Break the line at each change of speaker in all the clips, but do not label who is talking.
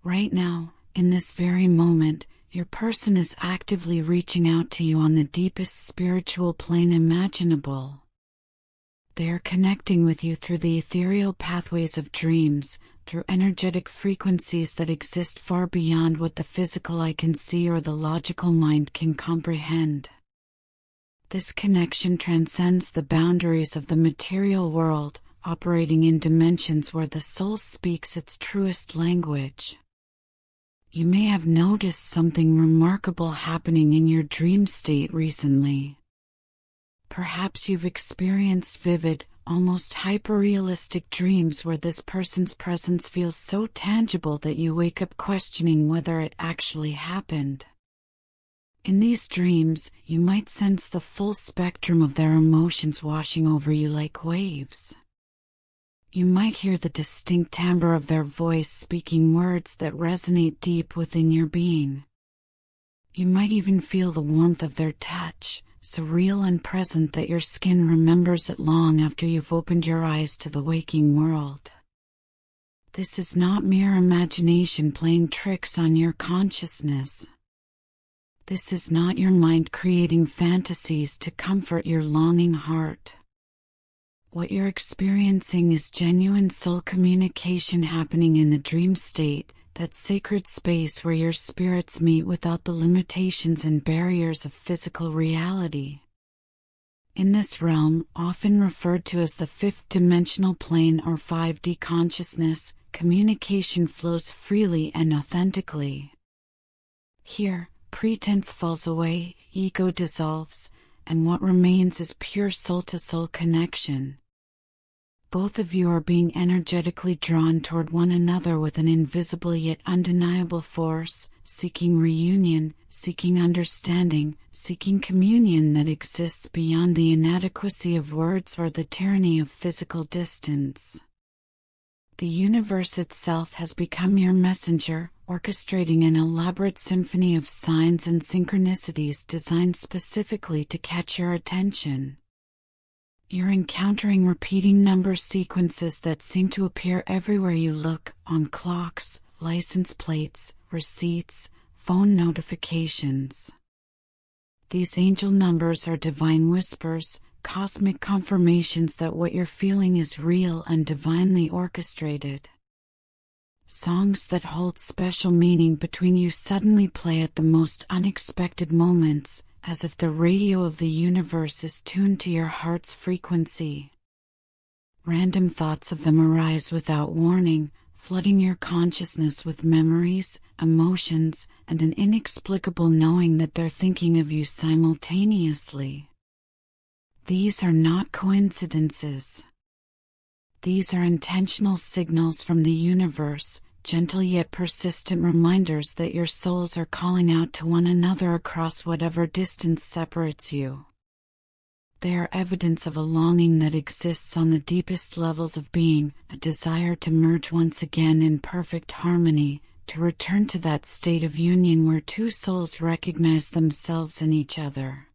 Right now, in this very moment, your person is actively reaching out to you on the deepest spiritual plane imaginable. They are connecting with you through the ethereal pathways of dreams, through energetic frequencies that exist far beyond what the physical eye can see or the logical mind can comprehend. This connection transcends the boundaries of the material world, operating in dimensions where the soul speaks its truest language. You may have noticed something remarkable happening in your dream state recently. Perhaps you've experienced vivid, almost hyper-realistic dreams where this person's presence feels so tangible that you wake up questioning whether it actually happened. In these dreams, you might sense the full spectrum of their emotions washing over you like waves. You might hear the distinct timbre of their voice speaking words that resonate deep within your being. You might even feel the warmth of their touch, so real and present that your skin remembers it long after you've opened your eyes to the waking world. This is not mere imagination playing tricks on your consciousness. This is not your mind creating fantasies to comfort your longing heart. What you're experiencing is genuine soul communication happening in the dream state, that sacred space where your spirits meet without the limitations and barriers of physical reality. In this realm, often referred to as the fifth dimensional plane or 5D consciousness, communication flows freely and authentically. Here, pretense falls away, ego dissolves, and what remains is pure soul-to-soul connection. Both of you are being energetically drawn toward one another with an invisible yet undeniable force, seeking reunion, seeking understanding, seeking communion that exists beyond the inadequacy of words or the tyranny of physical distance. The universe itself has become your messenger, orchestrating an elaborate symphony of signs and synchronicities designed specifically to catch your attention. You're encountering repeating number sequences that seem to appear everywhere you look, on clocks, license plates, receipts, phone notifications. These angel numbers are divine whispers, cosmic confirmations that what you're feeling is real and divinely orchestrated. Songs that hold special meaning between you suddenly play at the most unexpected moments, as if the radio of the universe is tuned to your heart's frequency. Random thoughts of them arise without warning, flooding your consciousness with memories, emotions, and an inexplicable knowing that they're thinking of you simultaneously. These are not coincidences. These are intentional signals from the universe, gentle yet persistent reminders that your souls are calling out to one another across whatever distance separates you. They are evidence of a longing that exists on the deepest levels of being, a desire to merge once again in perfect harmony, to return to that state of union where two souls recognize themselves in each other.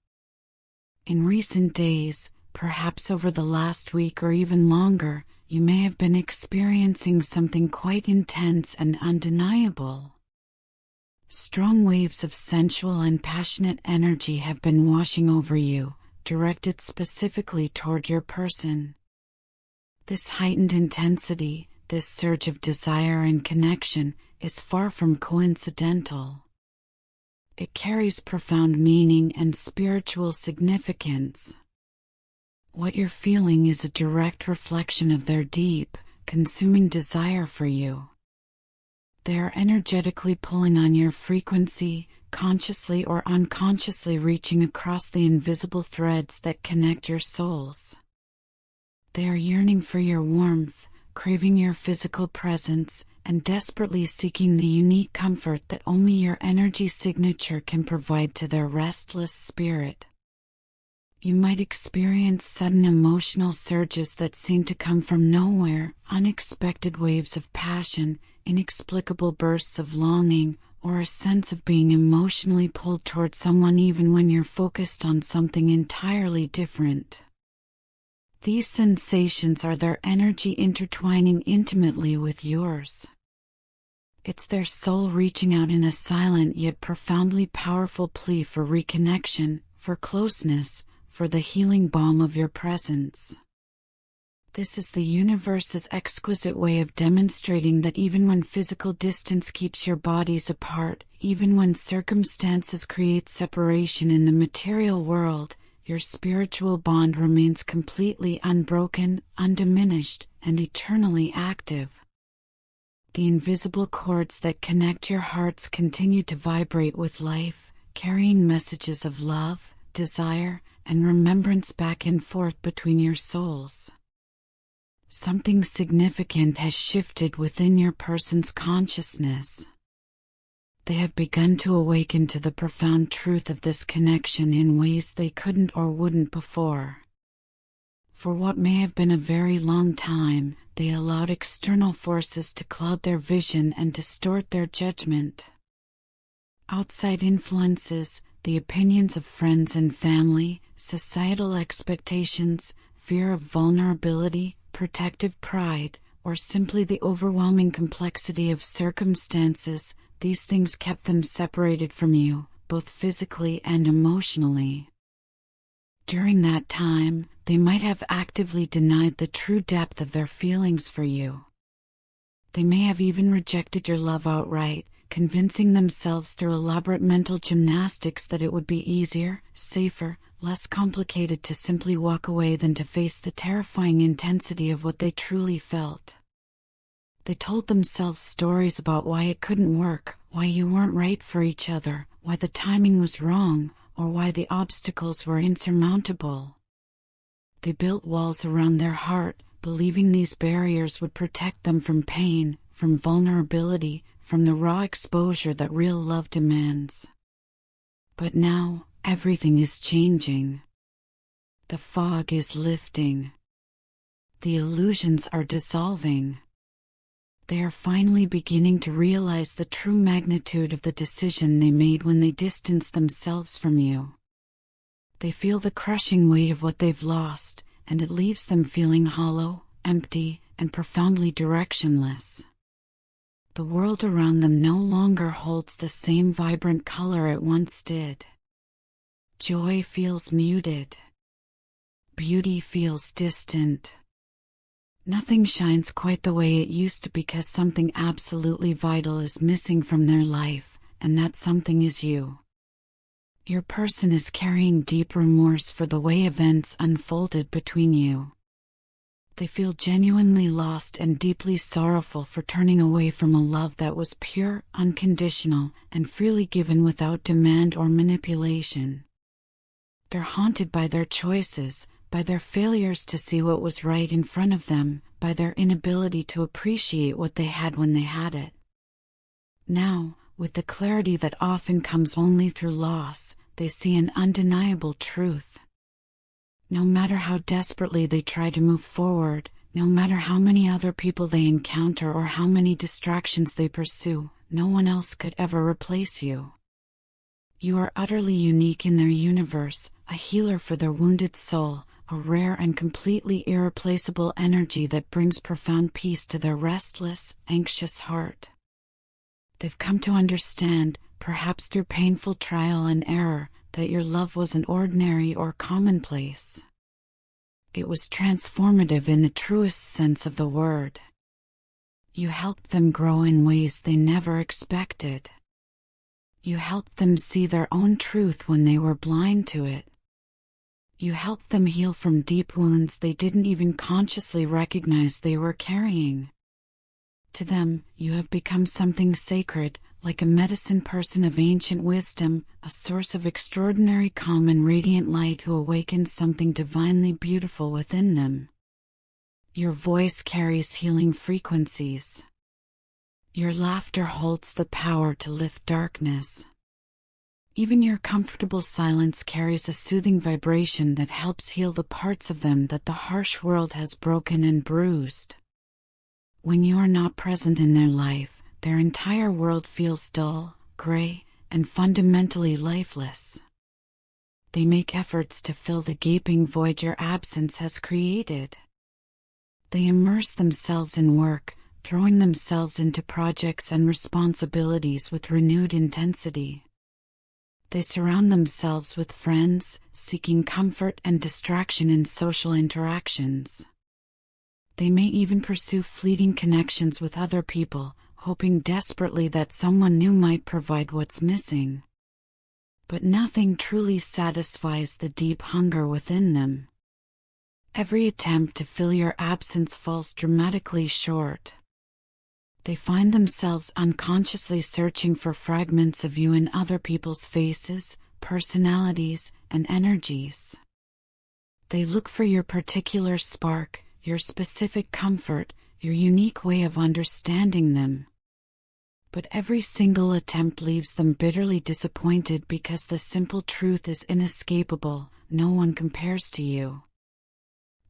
In recent days, perhaps over the last week or even longer, you may have been experiencing something quite intense and undeniable. Strong waves of sensual and passionate energy have been washing over you, directed specifically toward your person. This heightened intensity, this surge of desire and connection, is far from coincidental. It carries profound meaning and spiritual significance. What you're feeling is a direct reflection of their deep, consuming desire for you. They are energetically pulling on your frequency, consciously or unconsciously reaching across the invisible threads that connect your souls. They are yearning for your warmth, craving your physical presence, and desperately seeking the unique comfort that only your energy signature can provide to their restless spirit. You might experience sudden emotional surges that seem to come from nowhere, unexpected waves of passion, inexplicable bursts of longing, or a sense of being emotionally pulled toward someone even when you're focused on something entirely different. These sensations are their energy intertwining intimately with yours. It's their soul reaching out in a silent yet profoundly powerful plea for reconnection, for closeness, for the healing balm of your presence. This is the universe's exquisite way of demonstrating that even when physical distance keeps your bodies apart, even when circumstances create separation in the material world, your spiritual bond remains completely unbroken, undiminished, and eternally active. The invisible cords that connect your hearts continue to vibrate with life, carrying messages of love, desire, and remembrance back and forth between your souls. Something significant has shifted within your person's consciousness. They have begun to awaken to the profound truth of this connection in ways they couldn't or wouldn't before. For what may have been a very long time, they allowed external forces to cloud their vision and distort their judgment. Outside influences, the opinions of friends and family, societal expectations, fear of vulnerability, protective pride, or simply the overwhelming complexity of circumstances, these things kept them separated from you, both physically and emotionally. During that time, they might have actively denied the true depth of their feelings for you. They may have even rejected your love outright, convincing themselves through elaborate mental gymnastics that it would be easier, safer, less complicated to simply walk away than to face the terrifying intensity of what they truly felt. They told themselves stories about why it couldn't work, why you weren't right for each other, why the timing was wrong, or why the obstacles were insurmountable. They built walls around their heart, believing these barriers would protect them from pain, from vulnerability, from the raw exposure that real love demands. But now, everything is changing. The fog is lifting. The illusions are dissolving. They are finally beginning to realize the true magnitude of the decision they made when they distanced themselves from you. They feel the crushing weight of what they've lost, and it leaves them feeling hollow, empty, and profoundly directionless. The world around them no longer holds the same vibrant color it once did. Joy feels muted. Beauty feels distant. Nothing shines quite the way it used to because something absolutely vital is missing from their life, and that something is you. Your person is carrying deep remorse for the way events unfolded between you. They feel genuinely lost and deeply sorrowful for turning away from a love that was pure, unconditional, and freely given without demand or manipulation. They're haunted by their choices, by their failures to see what was right in front of them, by their inability to appreciate what they had when they had it. Now, with the clarity that often comes only through loss, they see an undeniable truth. No matter how desperately they try to move forward, no matter how many other people they encounter or how many distractions they pursue, no one else could ever replace you. You are utterly unique in their universe, a healer for their wounded soul, a rare and completely irreplaceable energy that brings profound peace to their restless, anxious heart. They've come to understand, perhaps through painful trial and error, that your love wasn't ordinary or commonplace. It was transformative in the truest sense of the word. You helped them grow in ways they never expected. You helped them see their own truth when they were blind to it. You helped them heal from deep wounds they didn't even consciously recognize they were carrying. To them, you have become something sacred, like a medicine person of ancient wisdom, a source of extraordinary calm and radiant light who awakens something divinely beautiful within them. Your voice carries healing frequencies. Your laughter holds the power to lift darkness. Even your comfortable silence carries a soothing vibration that helps heal the parts of them that the harsh world has broken and bruised. When you are not present in their life, their entire world feels dull, gray, and fundamentally lifeless. They make efforts to fill the gaping void your absence has created. They immerse themselves in work, throwing themselves into projects and responsibilities with renewed intensity. They surround themselves with friends, seeking comfort and distraction in social interactions. They may even pursue fleeting connections with other people, hoping desperately that someone new might provide what's missing. But nothing truly satisfies the deep hunger within them. Every attempt to fill your absence falls dramatically short. They find themselves unconsciously searching for fragments of you in other people's faces, personalities, and energies. They look for your particular spark, your specific comfort, your unique way of understanding them. But every single attempt leaves them bitterly disappointed because the simple truth is inescapable: no one compares to you.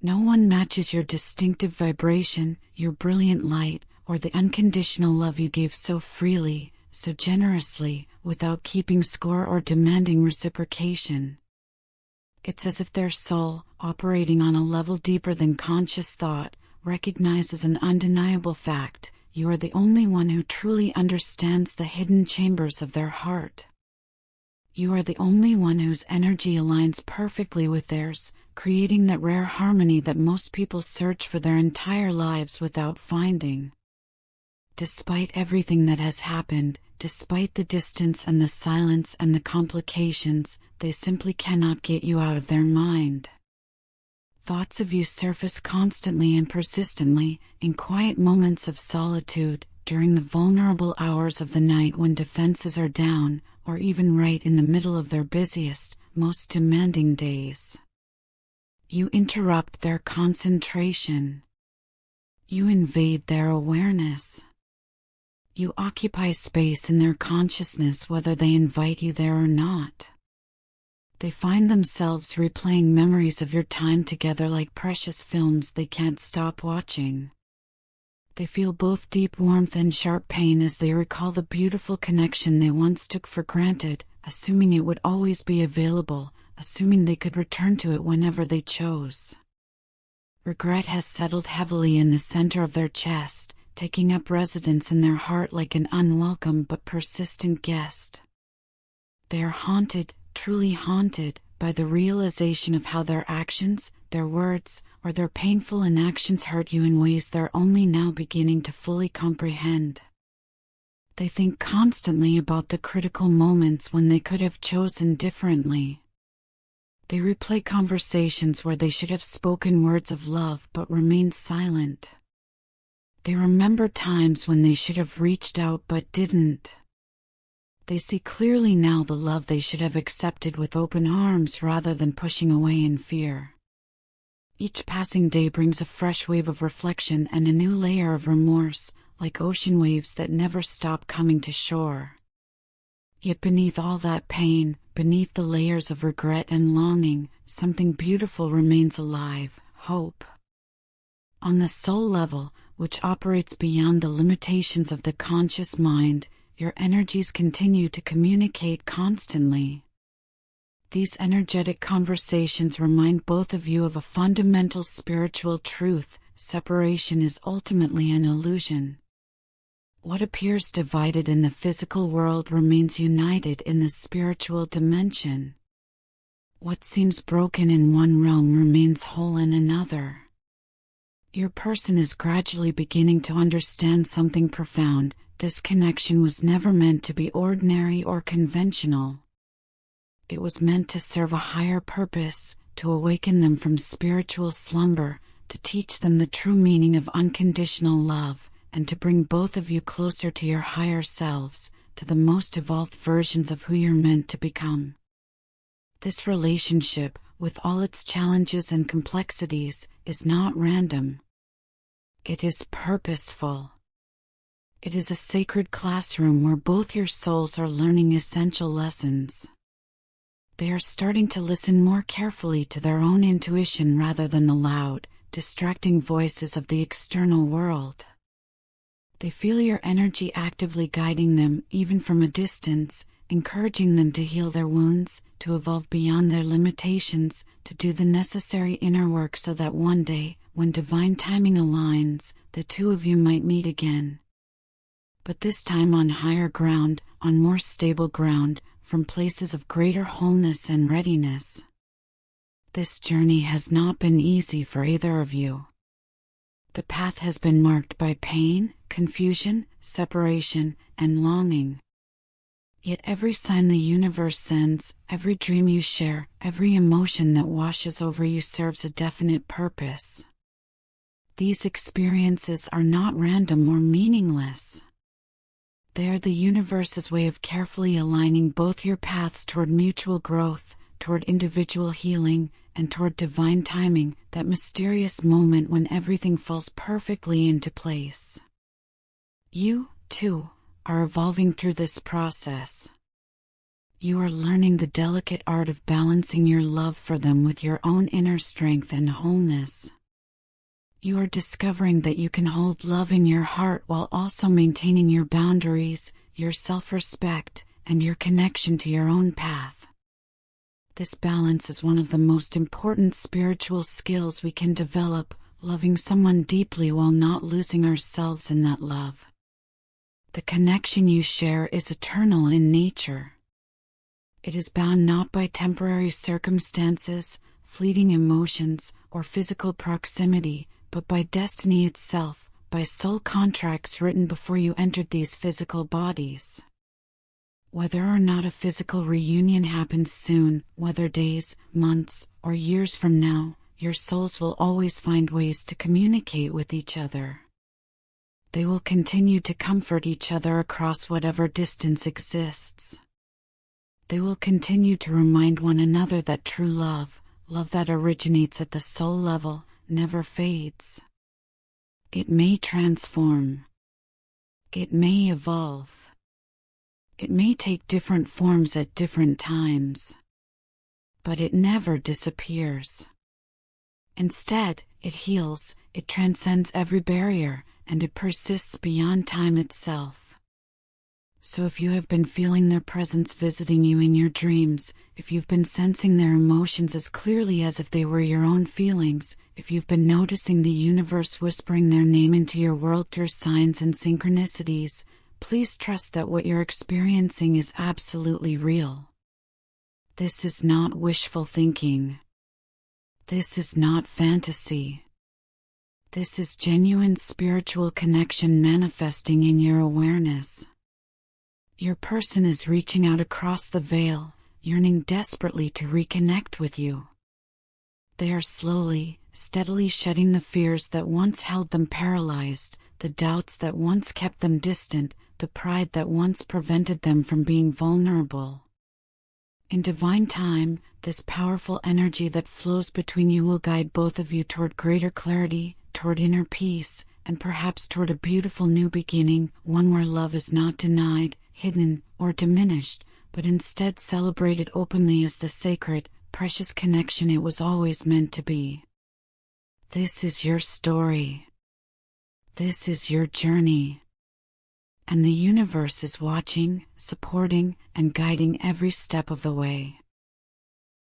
No one matches your distinctive vibration, your brilliant light, or the unconditional love you gave so freely, so generously, without keeping score or demanding reciprocation. It's as if their soul, operating on a level deeper than conscious thought, recognizes an undeniable fact: you are the only one who truly understands the hidden chambers of their heart. You are the only one whose energy aligns perfectly with theirs, creating that rare harmony that most people search for their entire lives without finding. Despite everything that has happened, despite the distance and the silence and the complications, they simply cannot get you out of their mind. Thoughts of you surface constantly and persistently, in quiet moments of solitude, during the vulnerable hours of the night when defenses are down, or even right in the middle of their busiest, most demanding days. You interrupt their concentration. You invade their awareness. You occupy space in their consciousness whether they invite you there or not. They find themselves replaying memories of your time together like precious films they can't stop watching. They feel both deep warmth and sharp pain as they recall the beautiful connection they once took for granted, assuming it would always be available, assuming they could return to it whenever they chose. Regret has settled heavily in the center of their chest, taking up residence in their heart like an unwelcome but persistent guest. They are haunted, truly haunted, by the realization of how their actions, their words, or their painful inactions hurt you in ways they're only now beginning to fully comprehend. They think constantly about the critical moments when they could have chosen differently. They replay conversations where they should have spoken words of love but remained silent. They remember times when they should have reached out but didn't. They see clearly now the love they should have accepted with open arms rather than pushing away in fear. Each passing day brings a fresh wave of reflection and a new layer of remorse, like ocean waves that never stop coming to shore. Yet beneath all that pain, beneath the layers of regret and longing, something beautiful remains alive: hope. On the soul level, which operates beyond the limitations of the conscious mind, your energies continue to communicate constantly. These energetic conversations remind both of you of a fundamental spiritual truth: separation is ultimately an illusion. What appears divided in the physical world remains united in the spiritual dimension. What seems broken in one realm remains whole in another. Your person is gradually beginning to understand something profound: this connection was never meant to be ordinary or conventional. It was meant to serve a higher purpose, to awaken them from spiritual slumber, to teach them the true meaning of unconditional love, and to bring both of you closer to your higher selves, to the most evolved versions of who you're meant to become. This relationship, with all its challenges and complexities, is not random. It is purposeful. It is a sacred classroom where both your souls are learning essential lessons. They are starting to listen more carefully to their own intuition rather than the loud, distracting voices of the external world. They feel your energy actively guiding them, even from a distance, encouraging them to heal their wounds, to evolve beyond their limitations, to do the necessary inner work so that one day, when divine timing aligns, the two of you might meet again. But this time on higher ground, on more stable ground, from places of greater wholeness and readiness. This journey has not been easy for either of you. The path has been marked by pain, confusion, separation, and longing. Yet every sign the universe sends, every dream you share, every emotion that washes over you serves a definite purpose. These experiences are not random or meaningless. They are the universe's way of carefully aligning both your paths toward mutual growth, toward individual healing, and toward divine timing, that mysterious moment when everything falls perfectly into place. You, too, are evolving through this process. You are learning the delicate art of balancing your love for them with your own inner strength and wholeness. You are discovering that you can hold love in your heart while also maintaining your boundaries, your self-respect, and your connection to your own path. This balance is one of the most important spiritual skills we can develop, loving someone deeply while not losing ourselves in that love. The connection you share is eternal in nature. It is bound not by temporary circumstances, fleeting emotions, or physical proximity, but by destiny itself, by soul contracts written before you entered these physical bodies. Whether or not a physical reunion happens soon, whether days, months, or years from now, your souls will always find ways to communicate with each other. They will continue to comfort each other across whatever distance exists. They will continue to remind one another that true love, love that originates at the soul level, never fades. It may transform. It may evolve. It may take different forms at different times. But it never disappears. Instead, it heals, it transcends every barrier, and it persists beyond time itself. So if you have been feeling their presence visiting you in your dreams, if you've been sensing their emotions as clearly as if they were your own feelings, if you've been noticing the universe whispering their name into your world through signs and synchronicities, please trust that what you're experiencing is absolutely real. This is not wishful thinking. This is not fantasy. This is genuine spiritual connection manifesting in your awareness. Your person is reaching out across the veil, yearning desperately to reconnect with you. They are slowly, steadily shedding the fears that once held them paralyzed, the doubts that once kept them distant, the pride that once prevented them from being vulnerable. In divine time, this powerful energy that flows between you will guide both of you toward greater clarity, toward inner peace, and perhaps toward a beautiful new beginning, one where love is not denied, hidden, or diminished, but instead celebrated openly as the sacred, precious connection it was always meant to be. This is your story. This is your journey. And the universe is watching, supporting, and guiding every step of the way.